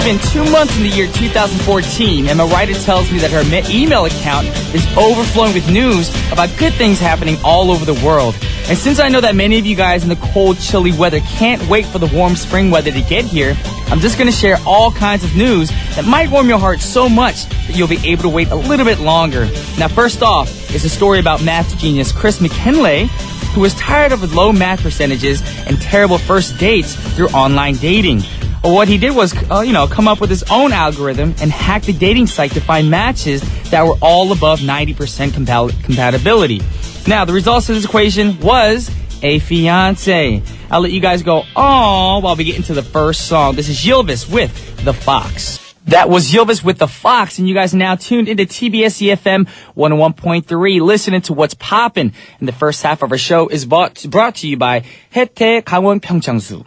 only been 2 months in the year 2014, and my writer tells me that her email account is overflowing with news about good things happening all over the world. And since I know that many of you guys in the cold, chilly weather can't wait for the warm spring weather to get here, I'm just going to share all kinds of news that might warm your heart so much that you'll be able to wait a little bit longer. Now, first off is a story about math genius Chris McKinley, who was tired of low math percentages and terrible first dates through online dating. Well, what he did was, come up with his own algorithm and hack the dating site to find matches that were all above 90% compatibility. Now, the results of this equation was a fiancé. I'll let you guys go, oh, while we get into the first song. This is Ylvis with The Fox. That was Ylvis with The Fox, and you guys are now tuned into TBS efm 101.3, listening to What's Poppin'. And the first half of our show is brought to you by 혜태 강원 평창수.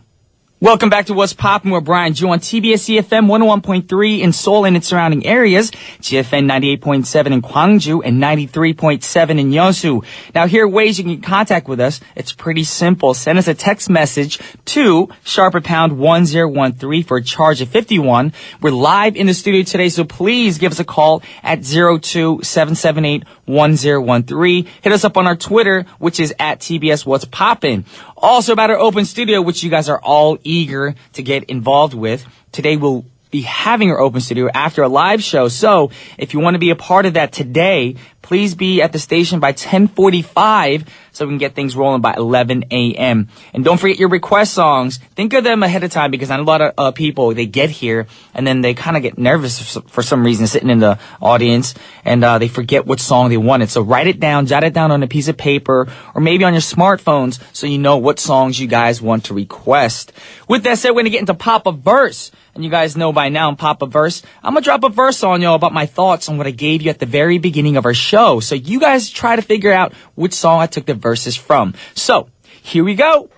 Welcome back to What's Poppin' with Brian Ju on TBS efm 101.3 in Seoul and its surrounding areas, GFN 98.7 in Gwangju, and 93.7 in Yeosu. Now, here are ways you can get in contact with us. It's pretty simple. Send us a text message to #1013 for a charge of 51. We're live in the studio today, so please give us a call at 02-778-1013. Hit us up on our Twitter, which is at TBS What's Poppin'. Also about our open studio, which you guys are all eager to get involved with. Today we'll be having our open studio after a live show. So if you want to be a part of that today, please be at the station by 10:45 so we can get things rolling by 11 a.m. And don't forget your request songs. Think of them ahead of time because I know a lot of people, they get here and then they kind of get nervous for some reason sitting in the audience and they forget what song they wanted. So write it down, jot it down on a piece of paper or maybe on your smartphones so you know what songs you guys want to request. With that said, we're going to get into Pop a Verse. And you guys know by now in Pop a Verse, I'm going to drop a verse on y'all about my thoughts on what I gave you at the very beginning of our show. So you guys try to figure out which song I took the verses from. So, here we go.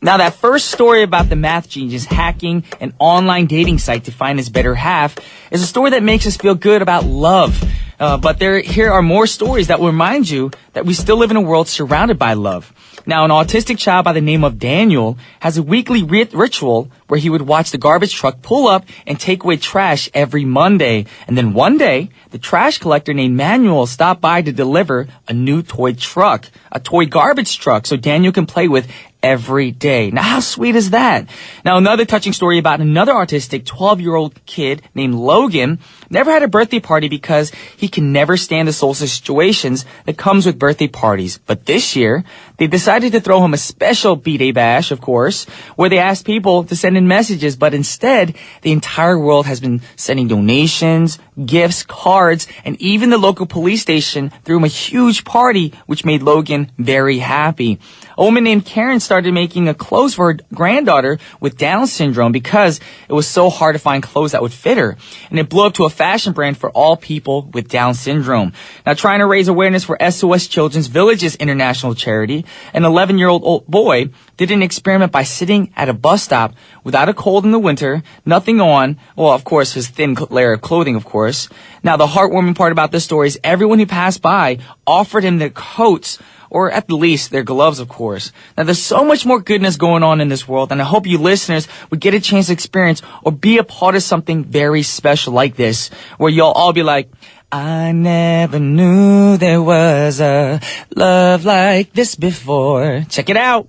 Now, that first story about the math genius hacking an online dating site to find his better half is a story that makes us feel good about love. But here are more stories that will remind you that we still live in a world surrounded by love. Now, an autistic child by the name of Daniel has a weekly ritual where he would watch the garbage truck pull up and take away trash every Monday. And then one day, the trash collector named Manuel stopped by to deliver a new toy truck, a toy garbage truck, so Daniel can play with every day. Now, how sweet is that? Now, another touching story about another autistic 12-year-old kid named Logan never had a birthday party because he can never stand the social situations that comes with birthday parties. But this year, they decided to throw him a special B-Day bash, of course, where they asked people to send in messages, but instead, the entire world has been sending donations, gifts, cards, and even the local police station threw him a huge party, which made Logan very happy. A woman named Karen started making clothes for her granddaughter with Down syndrome because it was so hard to find clothes that would fit her. And it blew up to a fashion brand for all people with Down syndrome. Now, trying to raise awareness for SOS Children's Villages International Charity, an 11-year-old boy did an experiment by sitting at a bus stop without a cold in the winter, nothing on, well, of course, his thin layer of clothing, of course. Now, the heartwarming part about this story is everyone who passed by offered him their coats, or at the least, their gloves, of course. Now, there's so much more goodness going on in this world, and I hope you listeners would get a chance to experience or be a part of something very special like this, where you'll all be like, I never knew there was a love like this before. Check it out.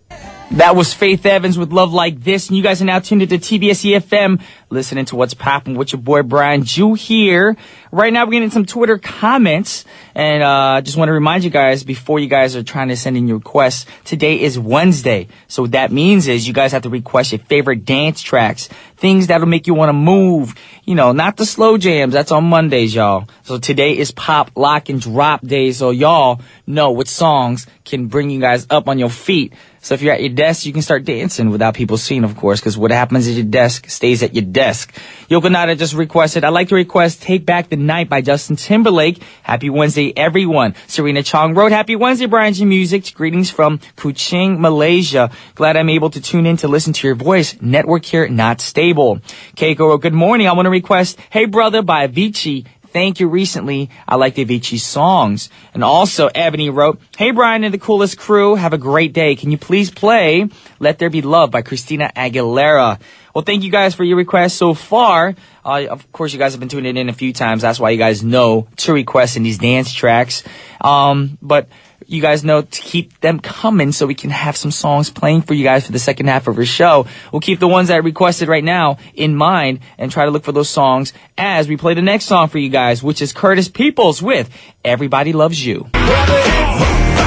That was Faith Evans with Love Like This, and you guys are now tuned into TBS efm, listening to What's Poppin' with your boy Brian Ju here. Right now we're getting some Twitter comments, and I just want to remind you guys, before you guys are trying to send in your requests, today is Wednesday. So what that means is you guys have to request your favorite dance tracks, things that'll make you want to move, not the slow jams, that's on Mondays, y'all. So today is Pop, Lock, and Drop Day, so y'all know what songs can bring you guys up on your feet. So if you're at your desk, you can start dancing without people seeing, of course, because what happens at your desk stays at your desk. Yokonada just requested, I'd like to request Take Back the Night by Justin Timberlake. Happy Wednesday, everyone. Serena Chong wrote, Happy Wednesday, Brian G Music. Greetings from Kuching, Malaysia. Glad I'm able to tune in to listen to your voice. Network here, not stable. Keiko wrote, Good morning. I want to request Hey Brother by Avicii. Thank you. Recently, I liked Avicii's songs. And also, Ebony wrote, "Hey, Brian and the coolest crew. Have a great day. Can you please play Let There Be Love by Christina Aguilera?" Well, thank you guys for your requests so far. Of course, you guys have been tuning in a few times. That's why you guys know to request in these dance tracks. But you guys know to keep them coming so we can have some songs playing for you guys for the second half of our show. We'll keep the ones that I requested right now in mind and try to look for those songs as we play the next song for you guys, which is Curtis Peoples with Everybody Loves You.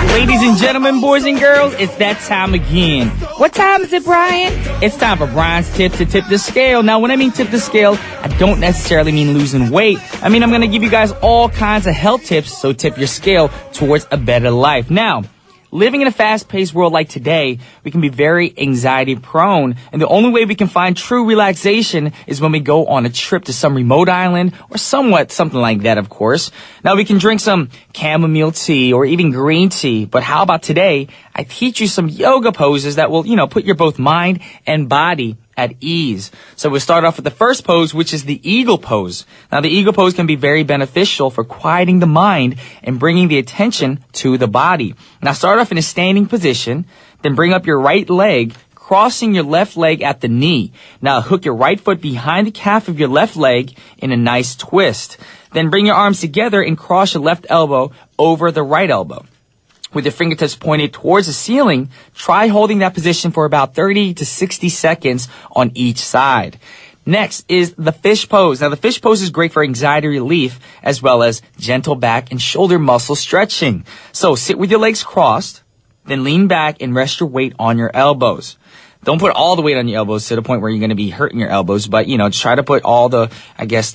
Ladies and gentlemen, boys and girls, it's that time again. What time is it, Brian? It's time for Brian's Tips to tip the scale. Now, when I mean tip the scale, I don't necessarily mean losing weight. I mean, I'm going to give you guys all kinds of health tips, so tip your scale towards a better life. Now, living in a fast-paced world like today, we can be very anxiety-prone, and the only way we can find true relaxation is when we go on a trip to some remote island or something like that, of course. Now, we can drink some chamomile tea or even green tea, but how about today? I teach you some yoga poses that will, put your both mind and body at ease. So we'll start off with the first pose, which is the eagle pose. Now, the eagle pose can be very beneficial for quieting the mind and bringing the attention to the body. Now, start off in a standing position, then bring up your right leg, crossing your left leg at the knee. Now, hook your right foot behind the calf of your left leg in a nice twist. Then bring your arms together and cross your left elbow over the right elbow. With your fingertips pointed towards the ceiling, try holding that position for about 30 to 60 seconds on each side. Next is the fish pose. Now, the fish pose is great for anxiety relief as well as gentle back and shoulder muscle stretching. So sit with your legs crossed, then lean back and rest your weight on your elbows. Don't put all the weight on your elbows to the point where you're going to be hurting your elbows, but, try to put all the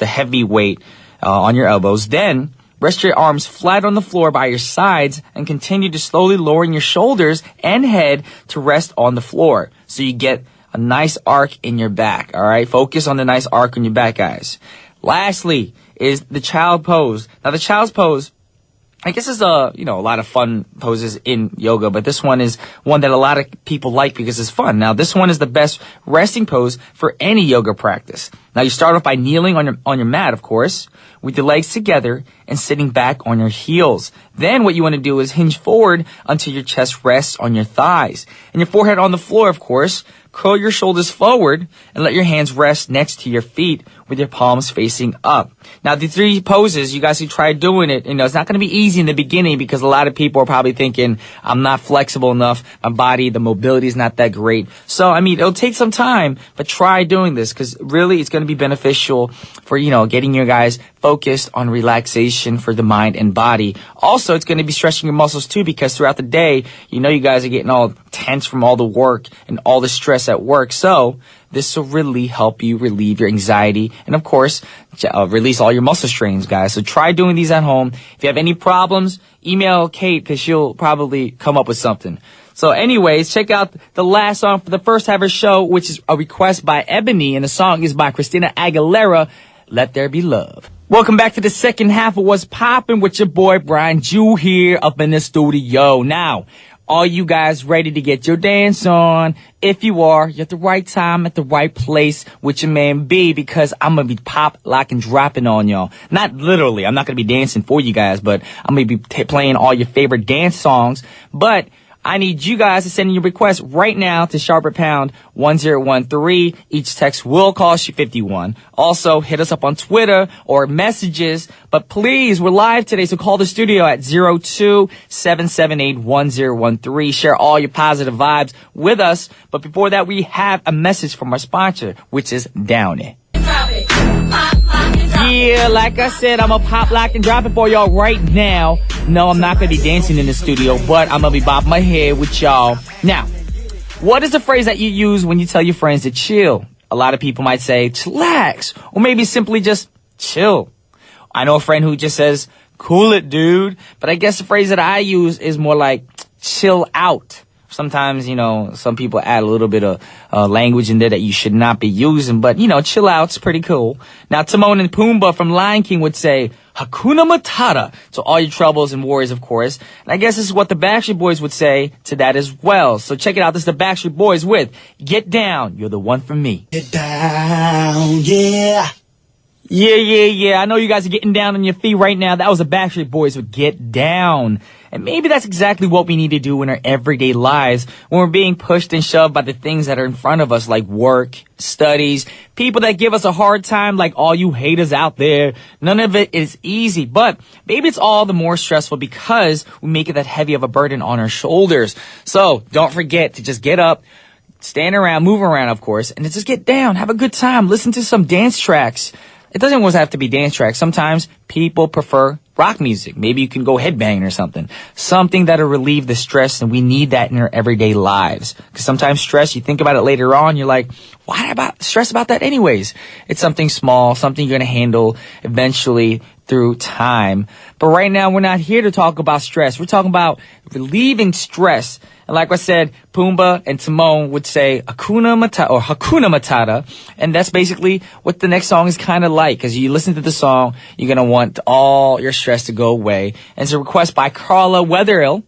heavy weight on your elbows. Then rest your arms flat on the floor by your sides and continue to slowly lowering your shoulders and head to rest on the floor so you get a nice arc in your back, all right? Focus on the nice arc in your back, guys. Lastly is the child pose. Now, the child's pose, I guess is a lot of fun poses in yoga, but this one is one that a lot of people like because it's fun. Now, this one is the best resting pose for any yoga practice. Now, you start off by kneeling on your mat, of course, with your legs together and sitting back on your heels. Then what you want to do is hinge forward until your chest rests on your thighs and your forehead on the floor, of course. Curl your shoulders forward and let your hands rest next to your feet with your palms facing up. Now, the three poses, you guys should try doing it. It's not going to be easy in the beginning because a lot of people are probably thinking, I'm not flexible enough. My body, the mobility is not that great. So, it'll take some time, but try doing this because really it's going to be beneficial for, getting you guys focused on relaxation for the mind and body. Also, it's going to be stretching your muscles too because throughout the day, you guys are getting all tense from all the work and all the stress at work. So this will really help you relieve your anxiety and, of course, release all your muscle strains, guys. So try doing these at home. If you have any problems, email Kate because she'll probably come up with something. So anyways, check out the last song for the first half of the show, which is a request by Ebony, and the song is by Christina Aguilera, Let There Be Love. Welcome back to the second half of What's Poppin' with your boy Brian Jew here up in the studio. Now, are you guys ready to get your dance on? If you are, you're at the right time, at the right place with your man B, because I'm going to be pop, lock, and dropping on y'all. Not literally. I'm not going to be dancing for you guys, but I'm going to be playing all your favorite dance songs. But I need you guys to send in your requests right now to sharper pound 1013. Each text will cost you 51. Also, hit us up on Twitter or messages. But please, we're live today, so call the studio at 02-778-1013. Share all your positive vibes with us. But before that, we have a message from our sponsor, which is Downy. Yeah, like I said, I'm going to pop, lock, and drop it for y'all right now. No, I'm not going to be dancing in the studio, but I'm going to be bobbing my head with y'all. Now, what is the phrase that you use when you tell your friends to chill? A lot of people might say, chillax, or maybe simply just chill. I know a friend who just says, cool it, dude. But I guess the phrase that I use is more like chill out. Sometimes, some people add a little bit of language in there that you should not be using. But, chill out's pretty cool. Now, Timon and Pumbaa from Lion King would say, Hakuna Matata, to all your troubles and worries, of course. And I guess this is what the Backstreet Boys would say to that as well. So check it out. This is the Backstreet Boys with Get Down. You're the one for me. Get down, yeah. Yeah. I know you guys are getting down on your feet right now. That was the Backstreet Boys with Get Down. And maybe that's exactly what we need to do in our everyday lives when we're being pushed and shoved by the things that are in front of us, like work, studies, people that give us a hard time, like all you haters out there. None of it is easy, but maybe it's all the more stressful because we make it that heavy of a burden on our shoulders. So don't forget to just get up, stand around, move around, of course, and just get down, have a good time, listen to some dance tracks. It doesn't always have to be dance tracks. Sometimes people prefer rock music. Maybe you can go headbanging or something. Something that'll relieve the stress, and we need that in our everyday lives. Because sometimes stress, you think about it later on, you're like, why stress about that anyways? It's something small, something you're going to handle eventually through time. But right now, we're not here to talk about stress. We're talking about relieving stress. And like I said, Pumbaa and Timon would say Hakuna Matata. And that's basically what the next song is kind of like. Because you listen to the song, you're going to want all your stress to go away. And it's a request by Carla Weatherill.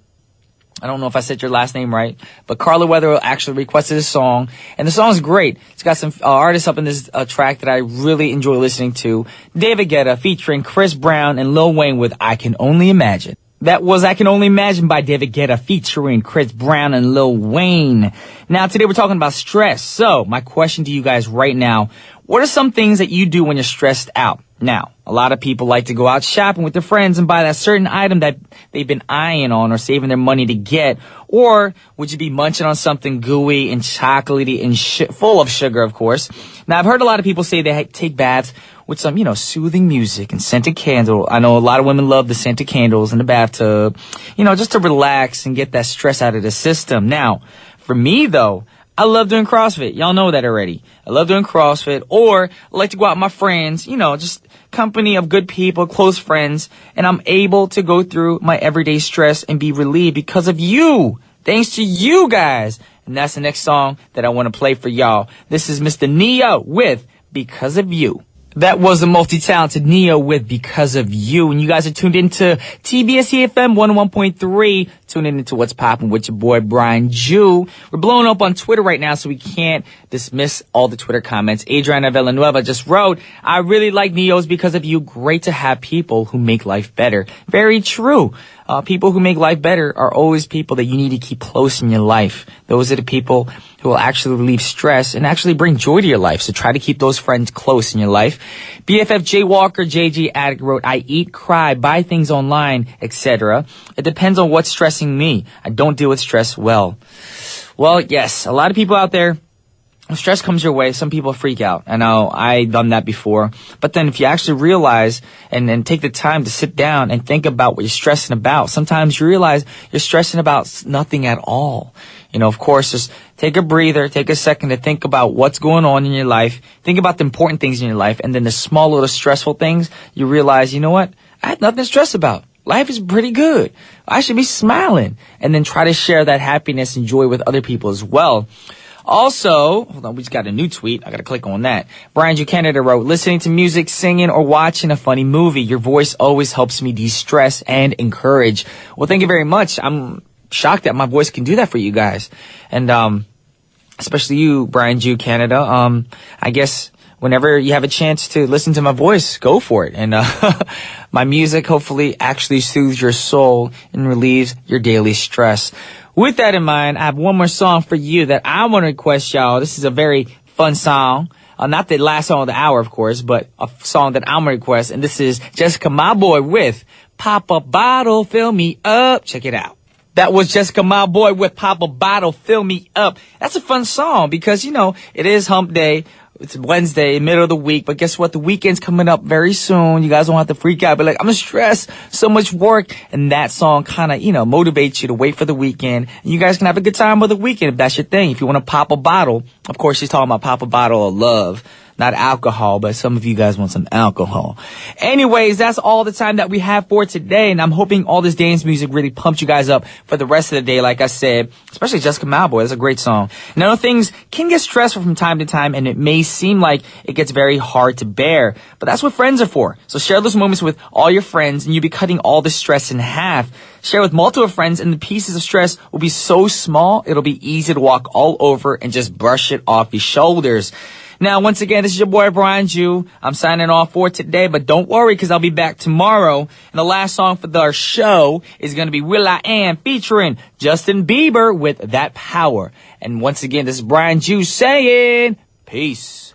I don't know if I said your last name right, but Carla Weatherill actually requested this song, and the song's great. It's got some artists up in this track that I really enjoy listening to. David Guetta featuring Chris Brown and Lil Wayne with I Can Only Imagine. That was I Can Only Imagine by David Guetta featuring Chris Brown and Lil Wayne. Now, today we're talking about stress. So, my question to you guys right now, what are some things that you do when you're stressed out? Now, a lot of people like to go out shopping with their friends and buy that certain item that they've been eyeing on or saving their money to get. Or would you be munching on something gooey and chocolatey and full of sugar, of course? Now, I've heard a lot of people say they take baths with some, soothing music and scented candle. I know a lot of women love the scented candles in the bathtub, just to relax and get that stress out of the system. Now, for me, though, I love doing CrossFit. Y'all know that already. I love doing CrossFit, or I like to go out with my friends, just company of good people, close friends, and I'm able to go through my everyday stress and be relieved because of you. Thanks to you guys. And that's the next song that I want to play for y'all. This is Mr. Neo with Because of You. That was the multi-talented Neo with Because of You. And you guys are tuned into TBS efm 101.3. Tuning into What's Poppin' with your boy Brian Jew. We're blowing up on Twitter right now, so we can't dismiss all the Twitter comments. Adriana Villanueva just wrote, I really like Neo's Because of You. Great to have people who make life better. Very true. People who make life better are always people that you need to keep close in your life. Those are the people who will actually relieve stress and actually bring joy to your life. So try to keep those friends close in your life. BFF J Walker, JG Addict wrote, I eat, cry, buy things online, etc. It depends on what's stressing me. I don't deal with stress well. Well, yes, a lot of people out there, when stress comes your way, some people freak out. I know I've done that before. But then if you actually realize and take the time to sit down and think about what you're stressing about, sometimes you realize you're stressing about nothing at all. Of course, just take a breather, take a second to think about what's going on in your life. Think about the important things in your life. And then the small little stressful things, you realize, you know what? I had nothing to stress about. Life is pretty good. I should be smiling. And then try to share that happiness and joy with other people as well. Also, hold on, we just got a new tweet. I got to click on that. Brian Jew Canada wrote, listening to music, singing, or watching a funny movie. Your voice always helps me de-stress and encourage. Well, thank you very much. I'm shocked that my voice can do that for you guys. And especially you, Brian Jew Canada. I guess whenever you have a chance to listen to my voice, go for it. And my music hopefully actually soothes your soul and relieves your daily stress. With that in mind, I have one more song for you that I want to request, y'all. This is a very fun song. Not the last song of the hour, of course, but a song that I'm going to request. And this is Jessica Mauboy with Pop a Bottle, Fill Me Up. Check it out. That was Jessica Mauboy with Pop a Bottle, Fill Me Up. That's a fun song because, it is hump day. It's Wednesday, middle of the week, but guess what? The weekend's coming up very soon. You guys don't have to freak out. But I'm stressed, so much work. And that song kind of, motivates you to wait for the weekend. And you guys can have a good time with the weekend if that's your thing. If you want to pop a bottle, of course, she's talking about pop a bottle of love. Not alcohol, but some of you guys want some alcohol. Anyways, that's all the time that we have for today. And I'm hoping all this dance music really pumped you guys up for the rest of the day, like I said. Especially Jessica Mauboy. That's a great song. And I know things can get stressful from time to time, and it may seem like it gets very hard to bear. But that's what friends are for. So share those moments with all your friends, and you'll be cutting all the stress in half. Share with multiple friends, and the pieces of stress will be so small, it'll be easy to walk all over and just brush it off your shoulders. Now, once again, this is your boy Brian Jew. I'm signing off for today, but don't worry because I'll be back tomorrow. And the last song for our show is going to be will.i.am featuring Justin Bieber with That Power. And once again, this is Brian Jew saying peace.